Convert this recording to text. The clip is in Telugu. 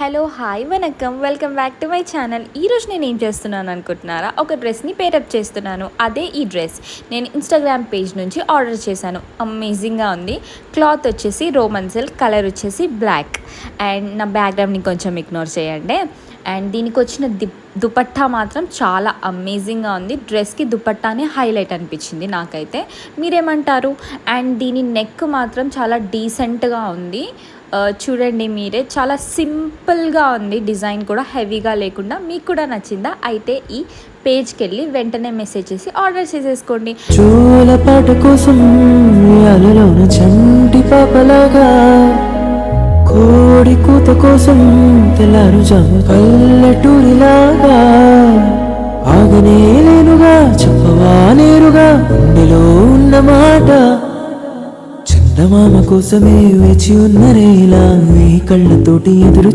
Hello hi vanakkam welcome back to my channel. ఈరోజు నేను ఏం చేస్తున్నాను అనుకుంటున్నారా, ఒక డ్రెస్ని పేరప్ చేస్తున్నాను. అదే ఈ డ్రెస్ నేను ఇన్స్టాగ్రామ్ పేజ్ నుంచి ఆర్డర్ చేశాను. అమేజింగ్గా ఉంది. క్లాత్ వచ్చేసి రోమన్ సిల్క్, కలర్ వచ్చేసి బ్లాక్. అండ్ నా బ్యాక్గ్రౌండ్ని కొంచెం ఇగ్నోర్ చేయండి. అండ్ దీనికి వచ్చిన దుపట్టా మాత్రం చాలా అమేజింగ్గా ఉంది. డ్రెస్కి దుపట్టానే హైలైట్ అనిపించింది నాకైతే. మీరేమంటారు? అండ్ దీని నెక్ మాత్రం చాలా డీసెంట్గా ఉంది. చూడండి మీరే, చాలా సింపుల్గా ఉంది. డిజైన్ కూడా హెవీగా లేకుండా. మీకు కూడా నచ్చిందా? అయితే ఈ పేజ్కి వెళ్ళి వెంటనే మెసేజ్ చేసి ఆర్డర్ చేసేసుకోండి. చూలపాట కోసం అలలోన చంటి పాపలాగా, కోడి కూత కోసం తెల్లారు జాము పల్లెటూరిలాగా, ఆగనే లేనుగా చెప్పవా నేరుగా గుండెలో ఉన్న మాట. చందమామ కోసమే వేచి ఉన్న రేలా, నీ కళ్ళతోటి ఎదురు